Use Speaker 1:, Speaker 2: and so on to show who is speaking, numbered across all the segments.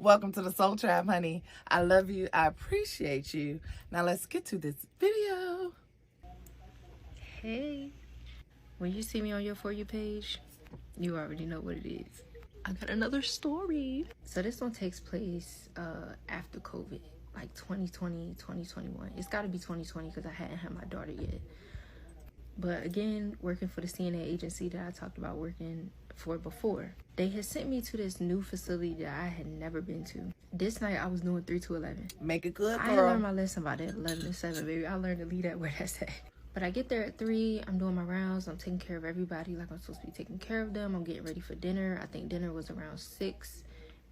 Speaker 1: Welcome to the Soul Tribe, honey. I love you. I appreciate you. Now let's get to this video.
Speaker 2: Hey, when you see me on your For You page, you already know what it is. I got another story. So this one takes place after COVID, like 2020, 2021. It's got to be 2020 because I hadn't had my daughter yet. But again, working for the CNA agency that I talked about working for before, they had sent me to this new facility that I had never been to. This night I was doing 3 to 11.
Speaker 1: Make it good, girl.
Speaker 2: I learned my lesson about that 11 to 7, baby. I learned to leave that where that's at. But I get there at 3, I'm doing my rounds, I'm taking care of everybody like I'm supposed to be taking care of them. I'm getting ready for dinner. I think dinner was around 6.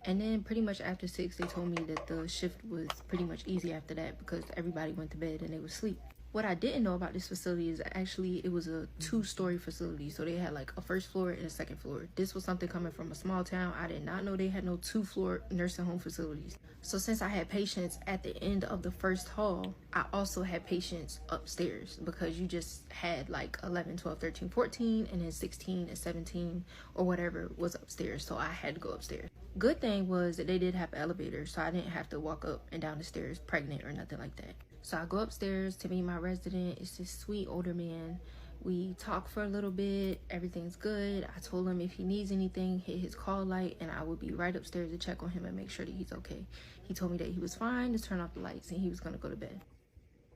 Speaker 2: And then pretty much after 6, they told me that the shift was pretty much easy after that because everybody went to bed and they would sleep. What I didn't know about this facility is actually it was a 2-story facility. So they had like a first floor and a second floor. This was something coming from a small town. I did not know they had no 2-floor nursing home facilities. So since I had patients at the end of the first hall, I also had patients upstairs because you just had like 11, 12, 13, 14, and then 16 and 17 or whatever was upstairs. So I had to go upstairs. Good thing was that they did have an elevator, so I didn't have to walk up and down the stairs pregnant or nothing like that. So I go upstairs to meet my resident. It's this sweet older man. We talk for a little bit. Everything's good. I told him if he needs anything, hit his call light, and I would be right upstairs to check on him and make sure that he's okay. He told me that he was fine, to turn off the lights, and he was going to go to bed.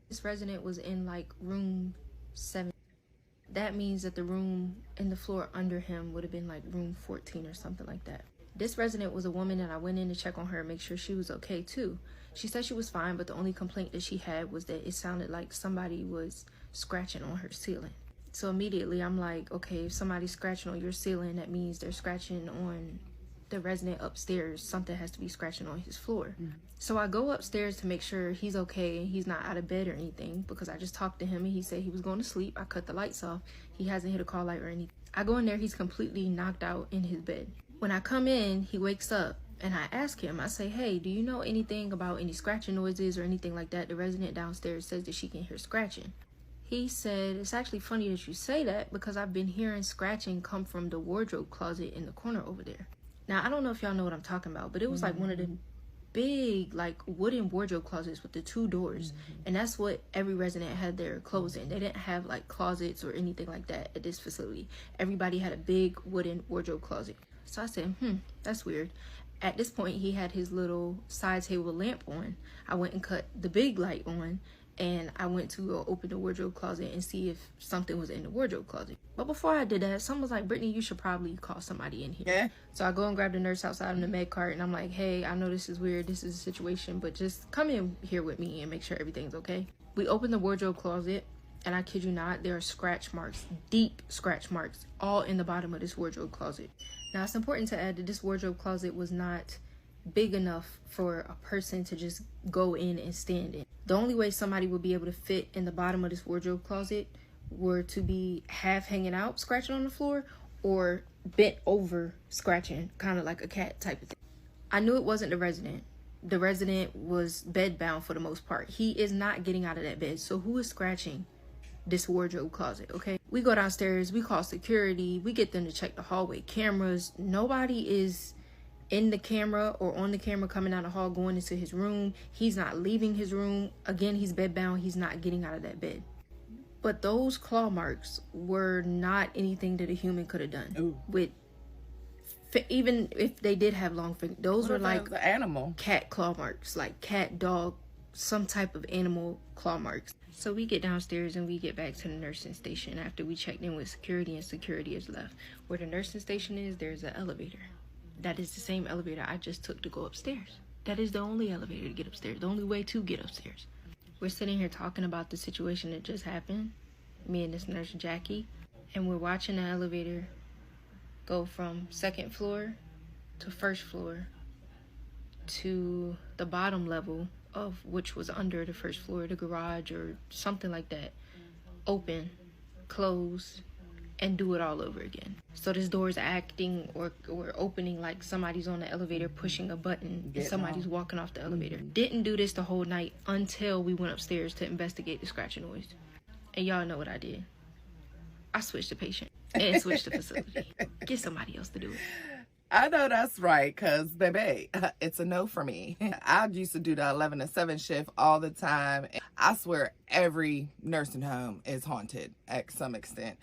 Speaker 2: This resident was in like room 7. That means that the room in the floor under him would have been like room 14 or something like that. This resident was a woman, and I went in to check on her and make sure she was okay too. She said she was fine, but the only complaint that she had was that it sounded like somebody was scratching on her ceiling. So immediately I'm like, okay, if somebody's scratching on your ceiling, that means they're scratching on the resident upstairs. Something has to be scratching on his floor. So I go upstairs to make sure he's okay and he's not out of bed or anything, because I just talked to him and he said he was going to sleep. I cut the lights off. He hasn't hit a call light or anything. I go in there, he's completely knocked out in his bed. When I come in, he wakes up and I ask him, I say, hey, do you know anything about any scratching noises or anything like that? The resident downstairs says that she can hear scratching. He said, it's actually funny that you say that because I've been hearing scratching come from the wardrobe closet in the corner over there. Now, I don't know if y'all know what I'm talking about, but it was like one of the big like wooden wardrobe closets with the 2 doors. And that's what every resident had their clothes in. They didn't have like closets or anything like that at this facility. Everybody had a big wooden wardrobe closet. So I said, that's weird. At this point, he had his little side table lamp on. I went and cut the big light on, and I went to go open the wardrobe closet and see if something was in the wardrobe closet. But before I did that, someone was like, Brittany, you should probably call somebody in here.
Speaker 1: Yeah.
Speaker 2: So I go and grab the nurse outside in the med cart, and I'm like, hey, I know this is weird. This is a situation, but just come in here with me and make sure everything's okay. We open the wardrobe closet, and I kid you not, there are scratch marks, deep scratch marks, all in the bottom of this wardrobe closet. Now, it's important to add that this wardrobe closet was not big enough for a person to just go in and stand in. The only way somebody would be able to fit in the bottom of this wardrobe closet were to be half hanging out, scratching on the floor, or bent over, scratching, kind of like a cat type of thing. I knew it wasn't the resident. The resident was bedbound for the most part. He is not getting out of that bed. So who is scratching this wardrobe closet? Okay, we go downstairs, we call security, we get them to check the hallway cameras. Nobody is in the camera or on the camera coming down the hall going into his room. He's not leaving his room. Again, he's bedbound. He's not getting out of that bed. But those claw marks were not anything that a human could have done.
Speaker 1: Ooh.
Speaker 2: With even if they did have long fingers, those were like
Speaker 1: the animal
Speaker 2: cat claw marks, like cat, dog, some type of animal claw marks. So we get downstairs and we get back to the nursing station after we checked in with security, and security is left. Where the nursing station is, there's an elevator. That is the same elevator I just took to go upstairs. That is the only elevator to get upstairs, the only way to get upstairs. We're sitting here talking about the situation that just happened, me and this nurse Jackie, and we're watching the elevator go from 2nd floor to 1st floor to the bottom level of which was under the 1st floor, the garage or something like that, open, close, and do it all over again. So this door is acting or opening like somebody's on the elevator pushing a button and somebody's walking off the elevator. Didn't do this the whole night until we went upstairs to investigate the scratching noise. And y'all know what I did. I switched the patient and switched the facility. Get somebody else to do it.
Speaker 1: I know that's right, because, baby, it's a no for me. I used to do the 11 to 7 shift all the time. I swear every nursing home is haunted at some extent.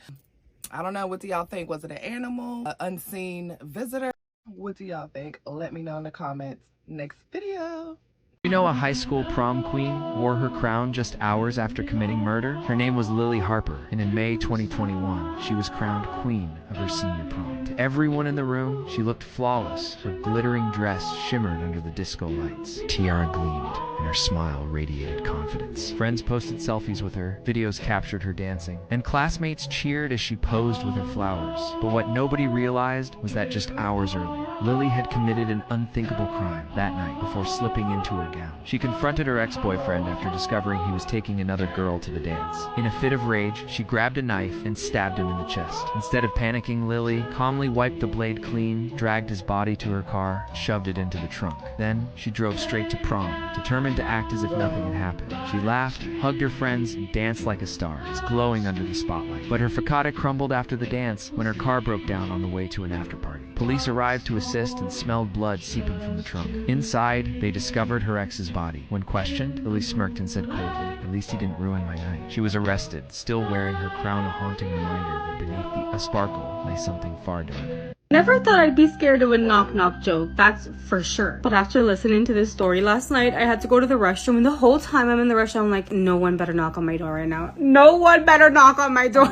Speaker 1: I don't know. What do y'all think? Was it an animal? An unseen visitor? What do y'all think? Let me know in the comments. Next video.
Speaker 3: You know, a high school prom queen wore her crown just hours after committing murder? Her name was Lily Harper, and in May 2021, she was crowned queen of her senior prom. To everyone in the room, she looked flawless. Her glittering dress shimmered under the disco lights. Tiara gleamed, and her smile radiated confidence. Friends posted selfies with her, videos captured her dancing, and classmates cheered as she posed with her flowers. But what nobody realized was that just hours earlier, Lily had committed an unthinkable crime that night before slipping into her gown. She confronted her ex-boyfriend after discovering he was taking another girl to the dance. In a fit of rage, she grabbed a knife and stabbed him in the chest. Instead of panicking, Lily calmly wiped the blade clean, dragged his body to her car, shoved it into the trunk. Then, she drove straight to prom, determined to act as if nothing had happened. She laughed, hugged her friends, and danced like a star, glowing under the spotlight. But her facade crumbled after the dance when her car broke down on the way to an after-party. Police arrived to assist and smelled blood seeping from the trunk. Inside, they discovered her ex's body. When questioned, Lily smirked and said coldly, "At least he didn't ruin my night." She was arrested, still wearing her crown, a haunting reminder that beneath a sparkle lay something far darker.
Speaker 4: Never thought I'd be scared of a knock-knock joke, that's for sure. But after listening to this story last night, I had to go to the restroom, and the whole time I'm in the restroom, I'm like, no one better knock on my door right now. No one better knock on my door.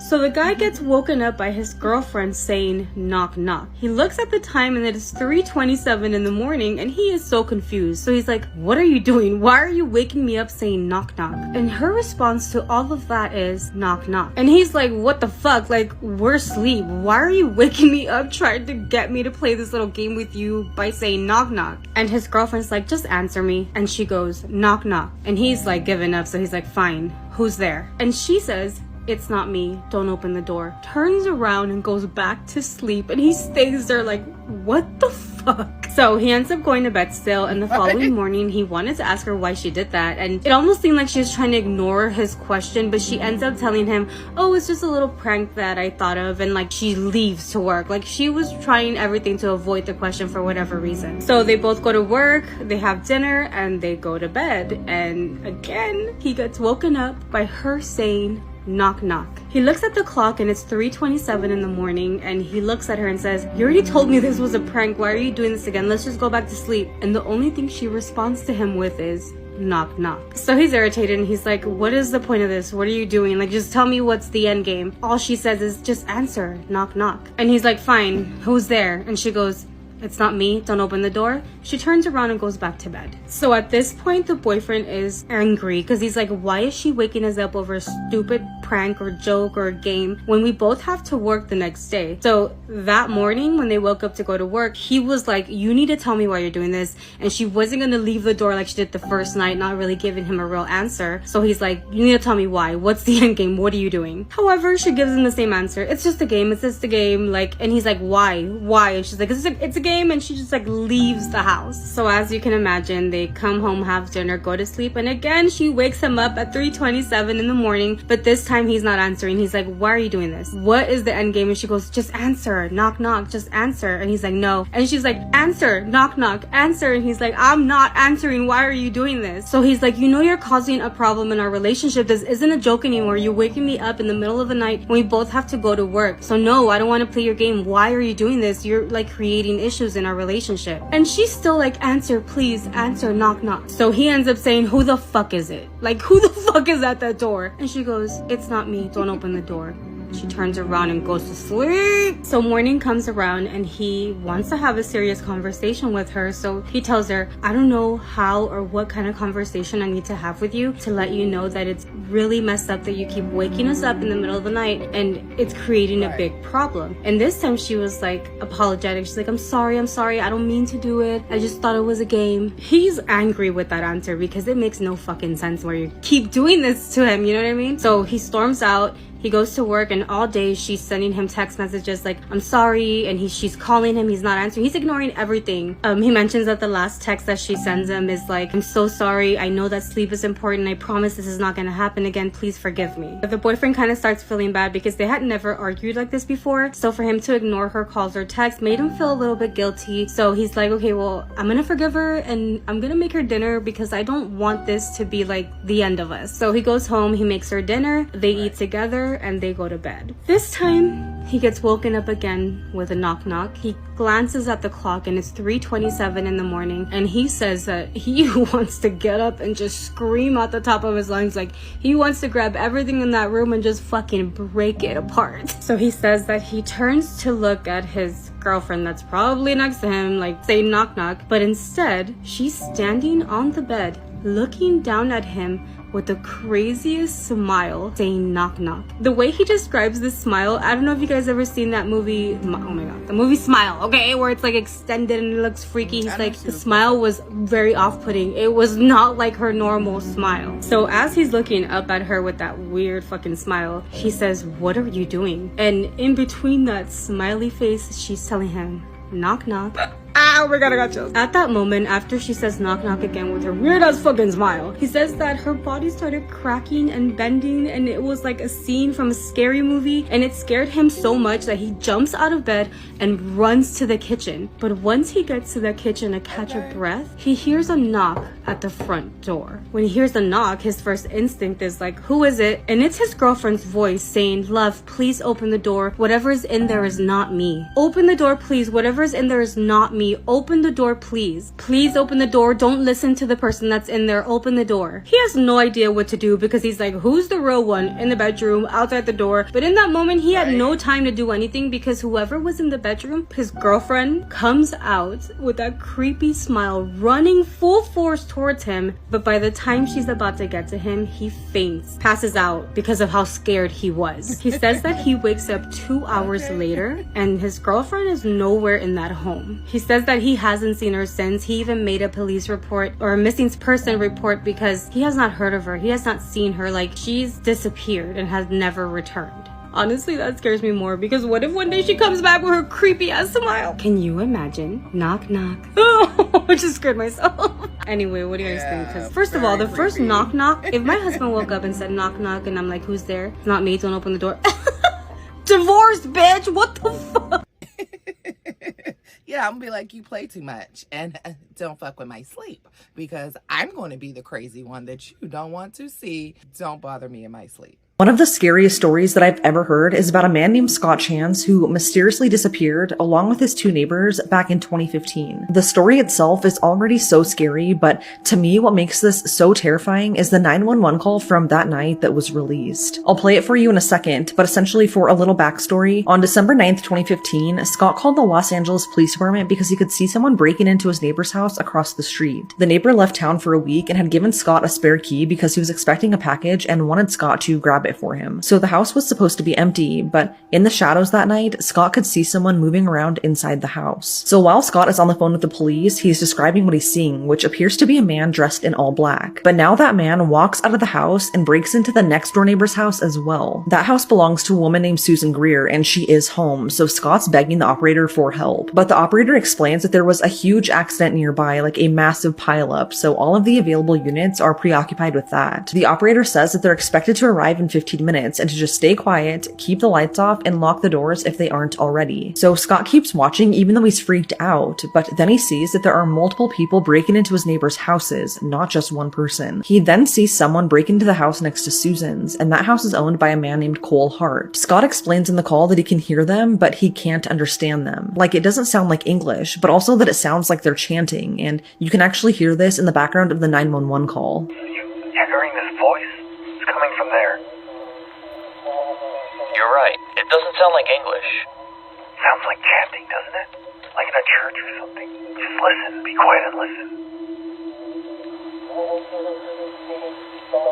Speaker 4: So the guy gets woken up by his girlfriend saying, knock, knock. He looks at the time, and it is 3:27 in the morning, and he is so confused. So he's like, what are you doing? Why are you waking me up saying knock, knock? And her response to all of that is, knock, knock. And he's like, what the fuck? Like, we're asleep. Why are you waking me up trying to get me to play this little game with you by saying knock knock? And his girlfriend's like, just answer me. And she goes, knock knock. And he's like giving up, so he's like, fine, who's there? And she says, it's not me, don't open the door. Turns around and goes back to sleep, and he stays there like, what the fuck? So he ends up going to bed still, and the following morning he wanted to ask her why she did that, and it almost seemed like she was trying to ignore his question, but she ends up telling him, oh, it's just a little prank that I thought of, and like she leaves to work. Like she was trying everything to avoid the question for whatever reason. So they both go to work, they have dinner, and they go to bed, and again he gets woken up by her saying knock knock. He looks at the clock and it's 3:27 in the morning, and he looks at her and says, you already told me this was a prank, why are you doing this again? Let's just go back to sleep. And the only thing she responds to him with is knock knock. So he's irritated and he's like, what is the point of this? What are you doing? Like, just tell me what's the end game. All she says is just answer, knock knock. And he's like, fine, who's there? And she goes, it's not me, don't open the door. She turns around and goes back to bed. So at this point, the boyfriend is angry because he's like, why is she waking us up over a stupid prank or joke or game when we both have to work the next day? So that morning when they woke up to go to work, he was like, you need to tell me why you're doing this. And she wasn't going to leave the door like she did the first night, not really giving him a real answer. So he's like, you need to tell me why. What's the end game? What are you doing? However, she gives him the same answer. It's just a game. It's just a game. Like, and he's like, why? Why? And she's like, it's a game. And she just like leaves the house. So as you can imagine, they come home, have dinner, go to sleep, and again she wakes him up at 3:27 in the morning, but this time he's not answering. He's like, why are you doing this? What is the end game? And she goes, just answer, knock knock, just answer. And he's like, no. And she's like, answer, knock knock, answer. And he's like, I'm not answering, why are you doing this? So he's like, you know you're causing a problem in our relationship. This isn't a joke anymore. You're waking me up in the middle of the night when we both have to go to work. So no, I don't want to play your game. Why are you doing this? You're like creating issues in our relationship. And she's still like, answer, please, answer, knock knock. So he ends up saying, who the fuck is it? Like, who the fuck is at that door? And she goes, it's not me, don't open the door. She turns around and goes to sleep. So morning comes around and he wants to have a serious conversation with her. So he tells her, I don't know how or what kind of conversation I need to have with you to let you know that it's really messed up that you keep waking us up in the middle of the night and it's creating a big problem. And this time she was like apologetic. She's like, I'm sorry, I don't mean to do it. I just thought it was a game. He's angry with that answer because it makes no fucking sense where you keep doing this to him, you know what I mean? So he storms out. He goes to work, and all day she's sending him text messages like, I'm sorry, and she's calling him, he's not answering. He's ignoring everything. He mentions that the last text that she sends him is like, I'm so sorry, I know that sleep is important, I promise this is not gonna happen again, please forgive me. But the boyfriend kind of starts feeling bad because they had never argued like this before, so for him to ignore her calls or texts made him feel a little bit guilty. So he's like, okay, well, I'm gonna forgive her and I'm gonna make her dinner because I don't want this to be like the end of us. So he goes home, he makes her dinner, they eat together, and they go to bed. This time he gets woken up again with a knock knock. He glances at the clock and it's 3:27 in the morning, and he says that he wants to get up and just scream at the top of his lungs, like he wants to grab everything in that room and just fucking break it apart. So he says that he turns to look at his girlfriend that's probably next to him, like say knock knock, but instead she's standing on the bed looking down at him with the craziest smile, saying knock knock. The way he describes this smile, I don't know if you guys ever seen that movie, oh my god, the movie Smile, okay, where it's like extended and it looks freaky. He's like, the smile was very off-putting. It was not like her normal smile. So as he's looking up at her with that weird fucking smile, he says, what are you doing? And in between that smiley face, she's telling him, knock knock. Oh my god, I got chills. At that moment, after she says knock knock again with her weird ass fucking smile, he says that her body started cracking and bending, and it was like a scene from a scary movie, and it scared him so much that he jumps out of bed and runs to the kitchen. But once he gets to the kitchen to catch a breath, he hears a knock at the front door. When he hears the knock, his first instinct is like, who is it? And it's his girlfriend's voice saying, love, please open the door. Whatever is in there is not me. Open the door, please. Whatever is in there is not me. Open the door, please. Please open the door. Don't listen to the person that's in there. Open the door. He has no idea what to do because he's like, who's the real one in the bedroom, outside the door? But in that moment, he had no time to do anything because whoever was in the bedroom, his girlfriend, comes out with that creepy smile, running full force towards him. But by the time she's about to get to him, he faints, passes out because of how scared he was. He says that he wakes up 2 hours later and his girlfriend is nowhere in that home. He says that he hasn't seen her since. He even made a police report or a missing person report because he has not heard of her. He has not seen her. Like, she's disappeared and has never returned. Honestly, that scares me more because what if one day she comes back with her creepy ass smile? Can you imagine? Knock knock. Oh, I just scared myself. Anyway, what do you guys think? Because first of all, the first knock knock, if my husband woke up and said knock knock and I'm like, who's there? It's not me, don't open the door. Divorced, bitch. What the fuck?
Speaker 1: Yeah, I'm gonna be like, you play too much and don't fuck with my sleep because I'm going to be the crazy one that you don't want to see. Don't bother me in my sleep.
Speaker 5: One of the scariest stories that I've ever heard is about a man named Scott Chance who mysteriously disappeared along with his two neighbors back in 2015. The story itself is already so scary, but to me what makes this so terrifying is the 911 call from that night that was released. I'll play it for you in a second, but essentially for a little backstory, on December 9th, 2015, Scott called the Los Angeles Police Department because he could see someone breaking into his neighbor's house across the street. The neighbor left town for a week and had given Scott a spare key because he was expecting a package and wanted Scott to grab it for him. So the house was supposed to be empty, but in the shadows that night, Scott could see someone moving around inside the house. So while Scott is on the phone with the police, he's describing what he's seeing, which appears to be a man dressed in all black. But now that man walks out of the house and breaks into the next door neighbor's house as well. That house belongs to a woman named Susan Greer, and she is home, so Scott's begging the operator for help. But the operator explains that there was a huge accident nearby, like a massive pileup, so all of the available units are preoccupied with that. The operator says that they're expected to arrive in 15 minutes and to just stay quiet, keep the lights off, and lock the doors if they aren't already. So Scott keeps watching even though he's freaked out, but then he sees that there are multiple people breaking into his neighbor's houses, not just one person. He then sees someone break into the house next to Susan's, and that house is owned by a man named Cole Hart. Scott explains in the call that he can hear them, but he can't understand them. Like, it doesn't sound like English, but also that it sounds like they're chanting, and you can actually hear this in the background of the 911 call.
Speaker 6: You're hearing this voice? It's coming from there. You're right. It doesn't sound like English. Sounds like chanting, doesn't it? Like in a church or something. Just listen. Be quiet and listen.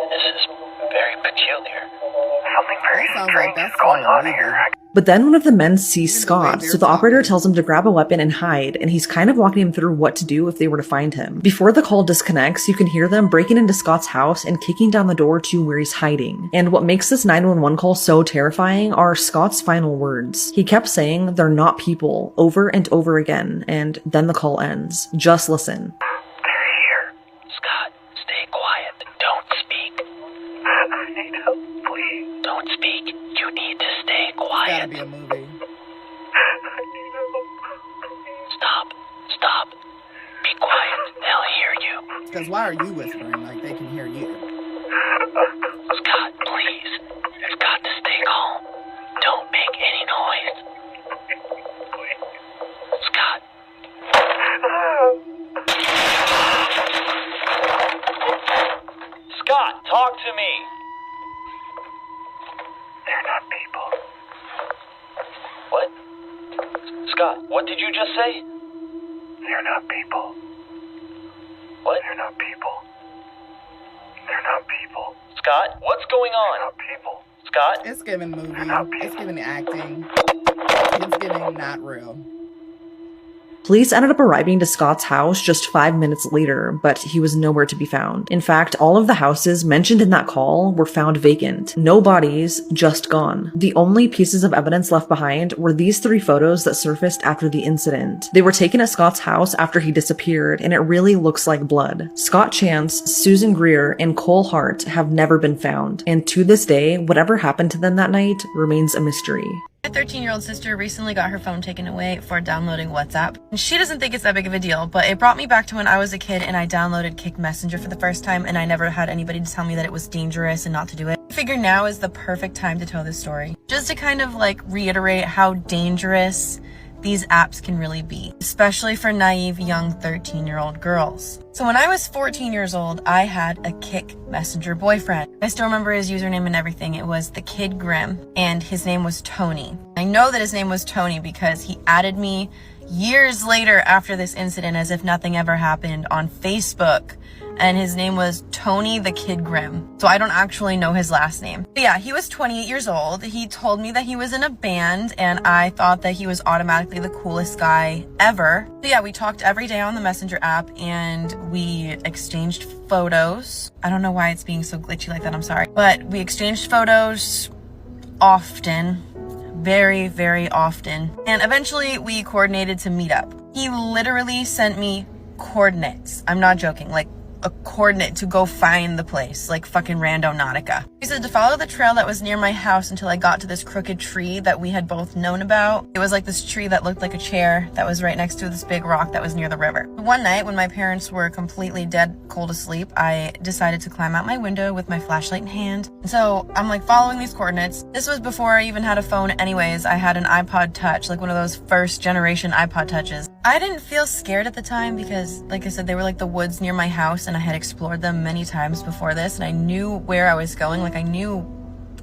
Speaker 6: This is very peculiar. Something very
Speaker 1: That sounds
Speaker 6: strange
Speaker 1: like that's
Speaker 6: is going
Speaker 1: from a
Speaker 6: on here.
Speaker 1: movie.
Speaker 5: But then one of the men sees
Speaker 1: Even the way
Speaker 5: Scott,
Speaker 1: they're
Speaker 5: so the operator
Speaker 1: talking.
Speaker 5: tells him to grab a weapon and hide, and he's kind of walking him through what to do if they were to find him. Before the call disconnects, you can hear them breaking into Scott's house and kicking down the door to where he's hiding. And what makes this 911 call so terrifying are Scott's final words. He kept saying, "They're not people," over and over again, and then the call ends. Just listen.
Speaker 6: They're here. Scott, stay quiet. Don't speak. I need help, please. Don't speak. You need to stay
Speaker 1: It's gotta
Speaker 6: quiet.
Speaker 1: be a movie.
Speaker 6: I need help. Stop. Be quiet. They'll hear you.
Speaker 1: Because why are you whispering like they can hear you?
Speaker 6: Scott, please. You've got to stay calm. Don't make any noise. Scott. Scott, talk to me. They're not people. What? Scott, what did you just say? They're not people. What? They're not people. They're not people. Scott, what's going on? They're not people. Scott?
Speaker 1: It's giving movie.
Speaker 6: not
Speaker 1: It's
Speaker 6: people.
Speaker 1: giving acting. It's giving not real.
Speaker 5: Police ended up arriving to Scott's house just 5 minutes later, but he was nowhere to be found. In fact, all of the houses mentioned in that call were found vacant. No bodies, just gone. The only pieces of evidence left behind were these 3 photos that surfaced after the incident. They were taken at Scott's house after he disappeared, and it really looks like blood. Scott Chance, Susan Greer, and Cole Hart have never been found, and to this day, whatever happened to them that night remains a mystery.
Speaker 7: My 13-year-old sister recently got her phone taken away for downloading WhatsApp. And she doesn't think it's that big of a deal, but it brought me back to when I was a kid and I downloaded Kick Messenger for the first time, and I never had anybody to tell me that it was dangerous and not to do it. I figure now is the perfect time to tell this story, just to kind of like reiterate how dangerous these apps can really be, especially for naive young 13-year-old girls. So when I was 14 years old, I had a Kick Messenger boyfriend. I still remember his username and everything. It was the Kid Grim, and his name was Tony. I know that his name was Tony because he added me years later after this incident as if nothing ever happened on Facebook. And his name was Tony the Kid Grim. So I don't actually know his last name. But yeah, he was 28 years old. He told me that he was in a band, and I thought that he was automatically the coolest guy ever. So yeah, we talked every day on the Messenger app, and we exchanged photos. I don't know why it's being so glitchy like that, I'm sorry. But we exchanged photos often. Very, very often. And eventually we coordinated to meet up. He literally sent me coordinates. I'm not joking. Like, a coordinate to go find the place, like fucking Rando Nautica. He said to follow the trail that was near my house until I got to this crooked tree that we had both known about. It was like this tree that looked like a chair that was right next to this big rock that was near the river. One night when my parents were completely dead cold asleep, I decided to climb out my window with my flashlight in hand. So I'm like following these coordinates. This was before I even had a phone anyways. I had an iPod Touch, like one of those first generation iPod Touches. I didn't feel scared at the time because, like I said, they were like the woods near my house, and I had explored them many times before this, and I knew where I was going. Like I knew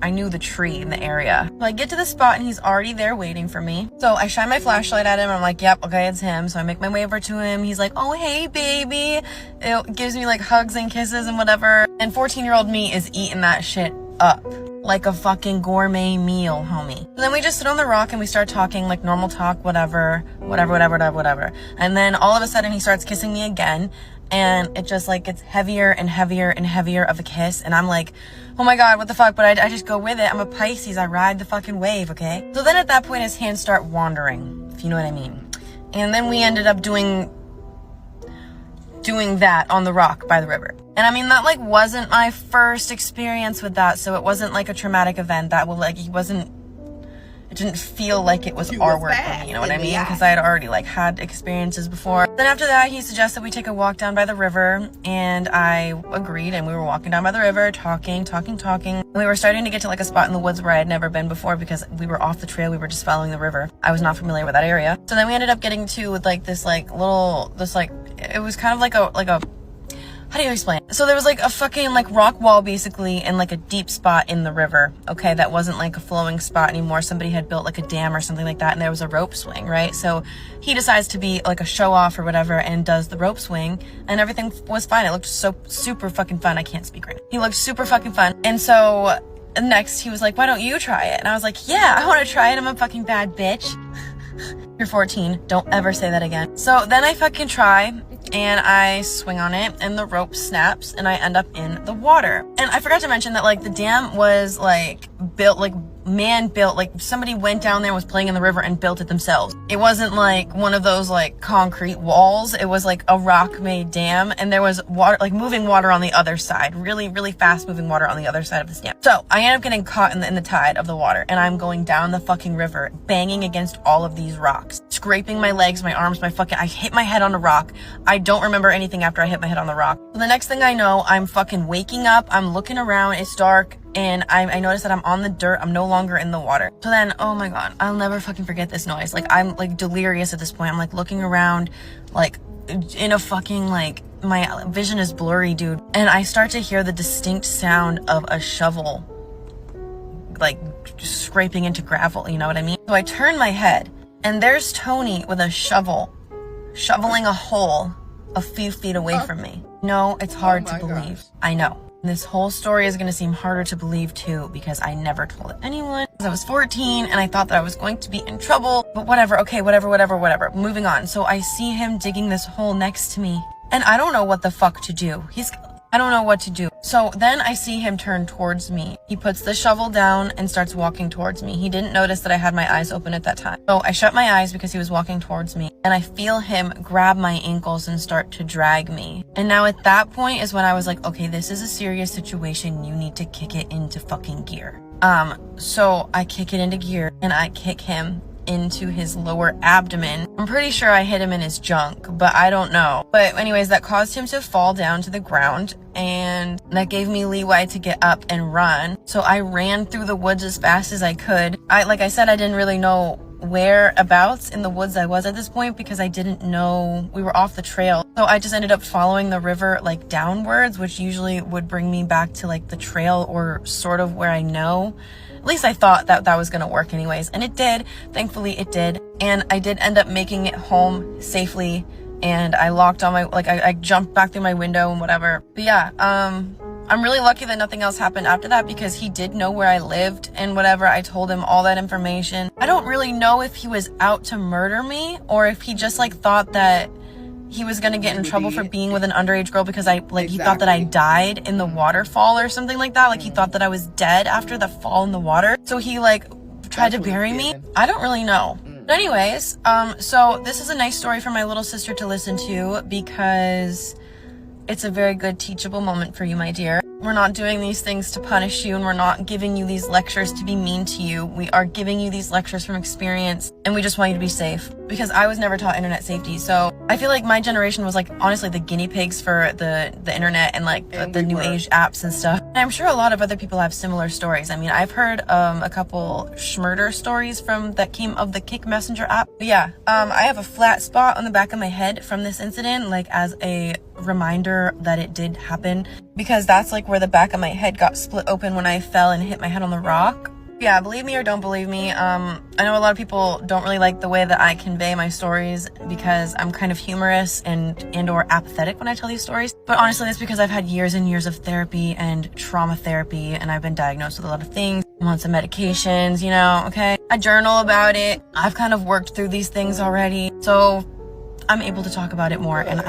Speaker 7: the tree in the area. So I get to the spot and he's already there waiting for me. So I shine my flashlight at him. I'm like, yep, okay, it's him. So I make my way over to him. He's like, oh, hey, baby. It gives me like hugs and kisses and whatever. And 14-year-old me is eating that shit up like a fucking gourmet meal, homie. So then we just sit on the rock and we start talking like normal talk, whatever. And then all of a sudden he starts kissing me again. And it just like gets heavier and heavier and heavier of a kiss. And I'm like, oh my God, what the fuck? But I just go with it. I'm a Pisces. I ride the fucking wave, okay? So then at that point, his hands start wandering, if you know what I mean. And then we ended up doing that on the rock by the river. And I mean, that like wasn't my first experience with that. So it wasn't like a traumatic event that will like, it didn't feel like it was our work for me, you know what I mean? Because I had already like had experiences before. Then after that, he suggested we take a walk down by the river, and I agreed, and we were walking down by the river, talking. And we were starting to get to like a spot in the woods where I had never been before because we were off the trail, we were just following the river. I was not familiar with that area. So then we ended up getting to like this like little, it was kind of like a how do you explain it? So there was like a fucking like rock wall basically and like a deep spot in the river, okay, that wasn't like a flowing spot anymore. Somebody had built like a dam or something like that, and there was a rope swing, right? So he decides to be like a show off or whatever and does the rope swing, and everything was fine. It looked so super fucking fun. I can't speak right now. He looked super fucking fun. And so next he was like, why don't you try it? And I was like, yeah, I want to try it. I'm a fucking bad bitch. You're 14. Don't ever say that again. So then I fucking try and I swing on it and the rope snaps and I end up in the water. And I forgot to mention that like the dam was like built, like man built, like somebody went down there, was playing in the river and built it themselves. It wasn't like one of those like concrete walls. It was like a rock made dam, and there was water, like moving water on the other side, really, really fast moving water on the other side of this dam. So I end up getting caught in the tide of the water, and I'm going down the fucking river, banging against all of these rocks, scraping my legs, my arms, I hit my head on a rock. I don't remember anything after I hit my head on the rock. So the next thing I know, I'm fucking waking up, I'm looking around, it's dark, and I notice that I'm on the dirt. I'm no longer in the water. So then, oh my God, I'll never fucking forget this noise. Like, I'm like delirious at this point. I'm like looking around, like in a fucking, like, my vision is blurry, dude. And I start to hear the distinct sound of a shovel, like scraping into gravel, you know what I mean? So I turn my head and there's Tony with a shovel, shoveling a hole a few feet away from me. No, it's hard to believe. Gosh. I know. This whole story is going to seem harder to believe too, because I never told anyone. I was 14 and I thought that I was going to be in trouble, but whatever. Okay, whatever. Moving on. So I see him digging this hole next to me and I don't know what the fuck to do. I don't know what to do. So then I see him turn towards me. He puts the shovel down and starts walking towards me. He didn't notice that I had my eyes open at that time. So I shut my eyes because he was walking towards me, and I feel him grab my ankles and start to drag me. And now at that point is when I was like, okay, this is a serious situation. You need to kick it into fucking gear. So I kick it into gear and I kick him into his lower abdomen. I'm pretty sure I hit him in his junk, but I don't know. But anyways, that caused him to fall down to the ground, and that gave me leeway to get up and run. So I ran through the woods as fast as I could. Like I said, I didn't really know whereabouts in the woods I was at this point because I didn't know we were off the trail. So I just ended up following the river like downwards, which usually would bring me back to like the trail or sort of where I know. At least I thought that that was going to work anyways. And it did. Thankfully it did. And I did end up making it home safely. And I locked on my, like I jumped back through my window and whatever. But yeah, I'm really lucky that nothing else happened after that because he did know where I lived and whatever. I told him all that information. I don't really know if he was out to murder me or if he just like thought that he was gonna get in trouble for being with an underage girl because he thought that I died in the waterfall or something like that. Like he thought that I was dead after the fall in the water. So he like tried to bury me. I don't really know. But anyways, so this is a nice story for my little sister to listen to because it's a very good teachable moment for you, my dear. We're not doing these things to punish you, and we're not giving you these lectures to be mean to you. We are giving you these lectures from experience, and we just want you to be safe. Because I was never taught internet safety, so I feel like my generation was like honestly the guinea pigs for the internet and like the new age apps and stuff. And I'm sure a lot of other people have similar stories. I mean, I've heard a couple schmurder stories that came of the Kick Messenger app. But yeah, I have a flat spot on the back of my head from this incident, like as a reminder that it did happen, because that's like where the back of my head got split open when I fell and hit my head on the rock. Yeah, believe me or don't believe me, I know a lot of people don't really like the way that I convey my stories because I'm kind of humorous and or apathetic when I tell these stories. But honestly, that's because I've had years and years of therapy and trauma therapy, and I've been diagnosed with a lot of things. I'm on some medications, you know, okay? I journal about it. I've kind of worked through these things already. So I'm able to talk about it more, and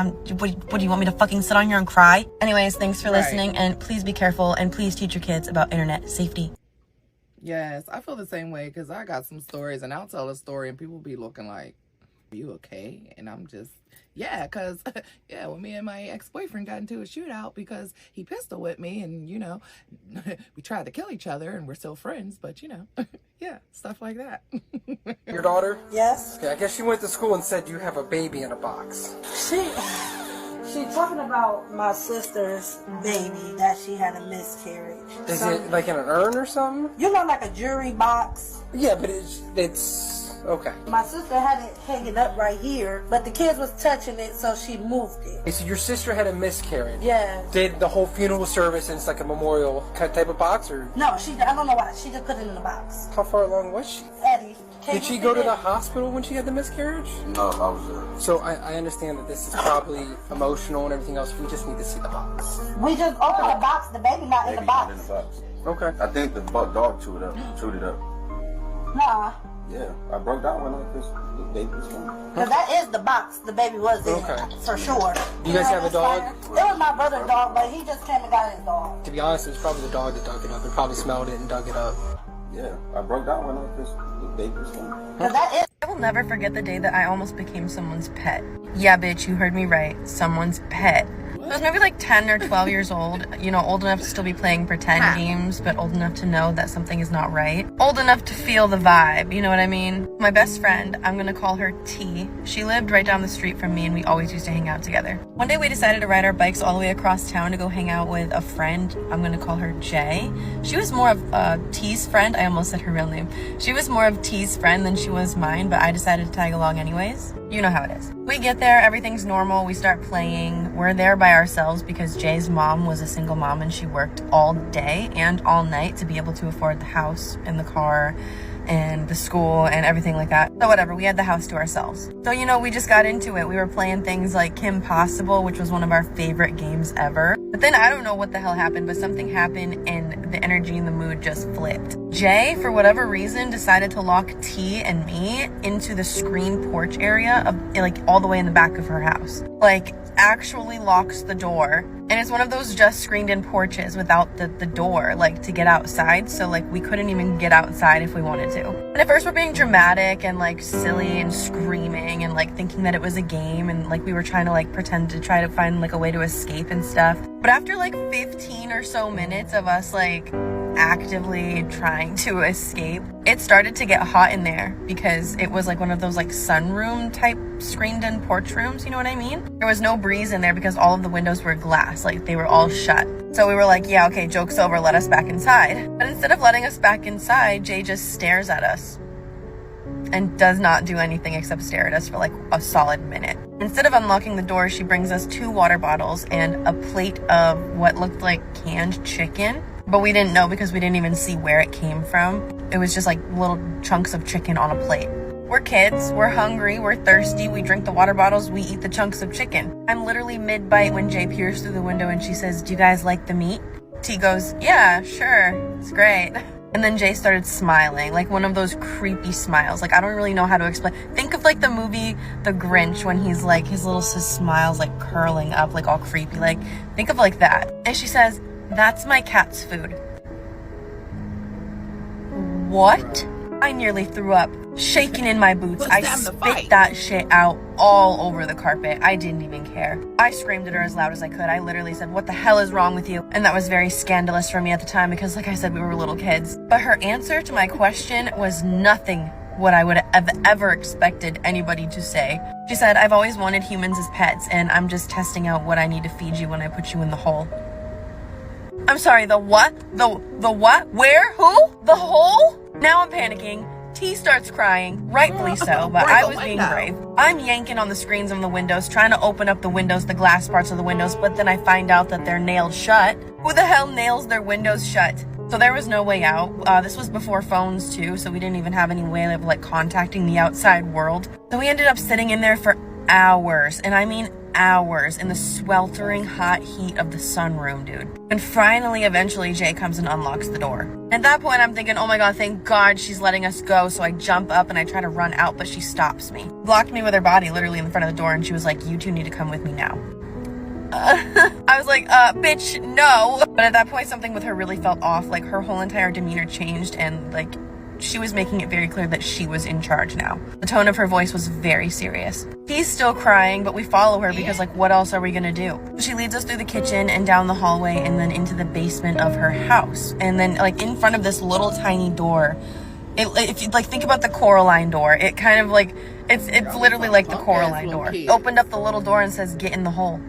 Speaker 7: what do you want me to fucking sit on here and cry? Anyways, thanks for listening, and please be careful, and please teach your kids about internet safety.
Speaker 1: Yes, I feel the same way because I got some stories and I'll tell a story and people be looking like, are you okay? And I'm just, yeah, because, yeah, when me and my ex-boyfriend got into a shootout because he pistol whipped me and, you know, we tried to kill each other and we're still friends, but, you know, yeah, stuff like that.
Speaker 8: Your daughter?
Speaker 9: Yes.
Speaker 8: Okay, I guess she went to school and said you have a baby in a box.
Speaker 9: She talking about my sister's baby, that she had a miscarriage.
Speaker 8: Is it like in an urn or something?
Speaker 9: You know, like a jewelry box?
Speaker 8: Yeah, but it's Okay.
Speaker 9: My sister had it hanging up right here, but the kids was touching it, so she moved it.
Speaker 8: Okay, so your sister had a miscarriage.
Speaker 9: Yeah.
Speaker 8: Did the whole funeral service, and it's like a memorial type of box, or?
Speaker 9: No, I don't know why. She just put it in the box.
Speaker 8: How far along was she?
Speaker 9: Eddie.
Speaker 8: Did she go to the hospital when she had the miscarriage?
Speaker 10: No, I was there.
Speaker 8: So I understand that this is probably emotional and everything else. We just need to see the box.
Speaker 9: We just opened the box. The baby not in the box.
Speaker 10: In the box.
Speaker 8: Okay.
Speaker 10: I think the dog chewed it up.
Speaker 9: Nah.
Speaker 10: Yeah, I broke down when the baby was born.
Speaker 9: Because that is the box the baby was in, for sure.
Speaker 8: You guys have a dog?
Speaker 9: It was my brother's dog, but he just came and got his dog.
Speaker 8: To be honest, it was probably the dog that dug it up. It probably smelled it and dug it up.
Speaker 10: Yeah, I broke down when the baby was born.
Speaker 9: Because that is.
Speaker 7: I will never forget the day that I almost became someone's pet. Yeah, bitch, you heard me right. Someone's pet. I was maybe like 10 or 12 years old, you know, old enough to still be playing pretend games, but old enough to know that something is not right. Old enough to feel the vibe, you know what I mean? My best friend, I'm gonna call her T. She lived right down the street from me and we always used to hang out together. One day we decided to ride our bikes all the way across town to go hang out with a friend. I'm gonna call her J. She was more of T's friend. I almost said her real name. She was more of T's friend than she was mine, but I decided to tag along anyways. You know how it is. We get there, everything's normal, we start playing. We're there by ourselves because Jay's mom was a single mom and she worked all day and all night to be able to afford the house and the car and the school and everything like that. So whatever, we had the house to ourselves. So, you know, we just got into it. We were playing things like Kim Possible, which was one of our favorite games ever. But then I don't know what the hell happened, but something happened and the energy and the mood just flipped. Jay, for whatever reason, decided to lock T and me into the screen porch area of like all the way in the back of her house. Like actually locks the door. And it's one of those just screened in porches without the door, like to get outside. So like we couldn't even get outside if we wanted to. And at first we're being dramatic and like silly and screaming and like thinking that it was a game. And like we were trying to like pretend to try to find like a way to escape and stuff. But after like 15 or so minutes of us like actively trying to escape, it started to get hot in there because it was like one of those like sunroom type screened in porch rooms, you know what I mean? There was no breeze in there because all of the windows were glass, like they were all shut. So we were like, yeah, okay, joke's over, let us back inside. But instead of letting us back inside, Jay just stares at us and does not do anything except stare at us for like a solid minute. Instead of unlocking the door, she brings us 2 water bottles and a plate of what looked like canned chicken. But we didn't know because we didn't even see where it came from. It was just like little chunks of chicken on a plate. We're kids, we're hungry, we're thirsty, we drink the water bottles, we eat the chunks of chicken. I'm literally mid-bite when Jay peers through the window and she says, "Do you guys like the meat?" T goes, "Yeah, sure, it's great." And then Jay started smiling, like one of those creepy smiles. Like, I don't really know how to explain. Think of like the movie The Grinch when he's like, his little smile's like curling up, like all creepy. Like, think of like that. And she says, "That's my cat's food." What? I nearly threw up, shaking in my boots. I spit that shit out all over the carpet. I didn't even care. I screamed at her as loud as I could. I literally said, "What the hell is wrong with you?" And that was very scandalous for me at the time because, like I said, we were little kids. But her answer to my question was nothing what I would have ever expected anybody to say. She said, "I've always wanted humans as pets, and I'm just testing out what I need to feed you when I put you in the hole." I'm sorry, the what? The what? Where? Who? The hole? Now I'm panicking. T starts crying, rightfully so, but I was being brave. I'm yanking on the screens of the windows, trying to open up the windows, the glass parts of the windows, but then I find out that they're nailed shut. Who the hell nails their windows shut? So there was no way out. This was before phones too, so we didn't even have any way of like contacting the outside world. So we ended up sitting in there for hours, and I mean hours, in the sweltering hot heat of the sunroom, dude. And finally, eventually, Jay comes and unlocks the door. At that point, I'm thinking, oh my god, thank god she's letting us go. So I jump up and I try to run out, but she stops me. Blocked me with her body literally in front of the door, and she was like, "You two need to come with me now." I was like, bitch, no. But at that point, something with her really felt off. Like, her whole entire demeanor changed, and like, she was making it very clear that she was in charge now. The tone of her voice was very serious. He's still crying, but we follow her because, like, what else are we gonna do? She leads us through the kitchen and down the hallway and then into the basement of her house. And then, like, in front of this little tiny door, if you, like, think about the Coraline door, it kind of, like, it's literally like the Coraline door. Opened up the little door and says, "Get in the hole."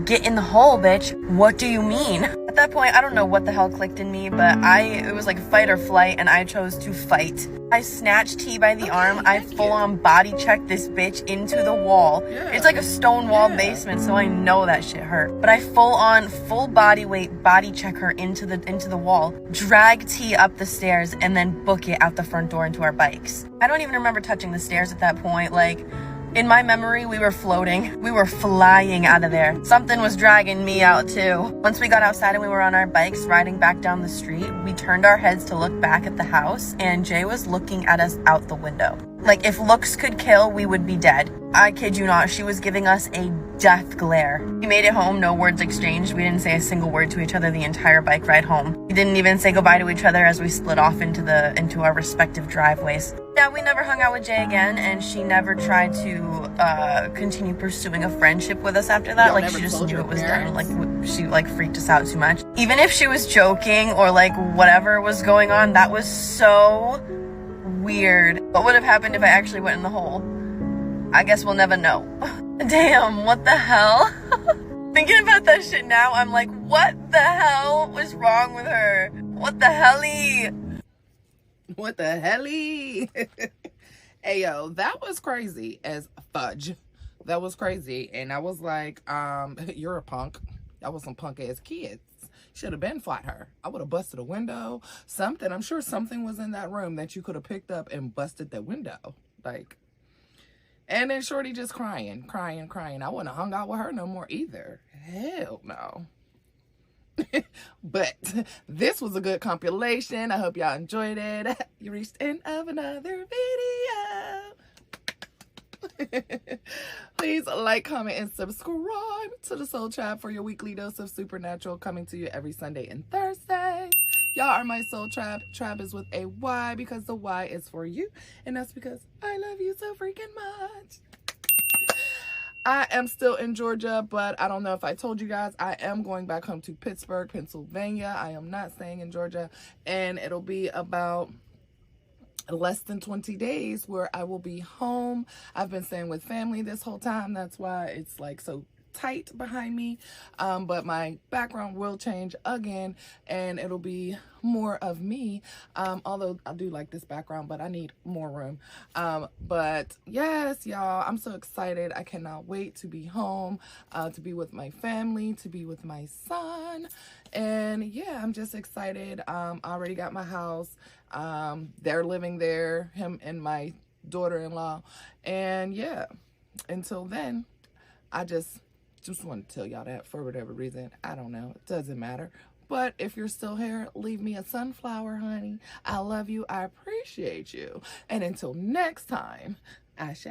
Speaker 7: Get in the hole, bitch. What do you mean? At at that point, I don't know what the hell clicked in me, but it was like fight or flight, and I chose to fight. I snatched T by the arm. I full-on body checked this bitch into the wall. It's like a stone wall basement, so I know that shit hurt. But I full body weight body check her into the wall, drag T up the stairs, and then book it out the front door into our bikes. I don't even remember touching the stairs at that point. Like, in my memory, we were floating. We were flying out of there. Something was dragging me out too. Once we got outside and we were on our bikes riding back down the street, we turned our heads to look back at the house, and Jay was looking at us out the window. Like, if looks could kill, we would be dead. I kid you not, she was giving us a death glare. We made it home, no words exchanged. We didn't say a single word to each other the entire bike ride home. We didn't even say goodbye to each other as we split off into our respective driveways. Yeah, we never hung out with Jay again, and she never tried to continue pursuing a friendship with us after that. Like, she just knew it was done. Like, she like freaked us out too much. Even if she was joking or like whatever was going on, that was so weird. What would have happened if I actually went in the hole? I guess we'll never know. Damn, what the hell? Thinking about that shit now, I'm like, what the hell was wrong with her? What the helly?
Speaker 1: What the helly? Hey, yo, that was crazy as fudge. That was crazy. And I was like, you're a punk. That was some punk ass kids. Should have been fought her. I would have busted a window. Something. I'm sure something was in that room that you could have picked up and busted the window. Like, and then Shorty just crying. I wouldn't have hung out with her no more either. Hell no. But this was a good compilation. I hope y'all enjoyed it. You reached the end of another video. Please like, comment, and subscribe to the Soul Tribe for your weekly dose of supernatural, coming to you every Sunday and Thursday. Y'all are my Soul Tribe. Tribe is with a Y because the Y is for you. And that's because I love you so freaking much. I am still in Georgia, but I don't know if I told you guys, I am going back home to Pittsburgh, Pennsylvania. I am not staying in Georgia, and it'll be about less than 20 days where I will be home. I've been staying with family this whole time. That's why it's like so tight behind me, but my background will change again, and it'll be more of me, although I do like this background, but I need more room. But yes, y'all, I'm so excited. I cannot wait to be home, to be with my family, to be with my son, and yeah, I'm just excited. I already got my house. They're living there, him and my daughter-in-law, and yeah, until then, I just want to tell y'all that for whatever reason. I don't know. It doesn't matter. But if you're still here, leave me a sunflower, honey. I love you. I appreciate you. And until next time, Ashe.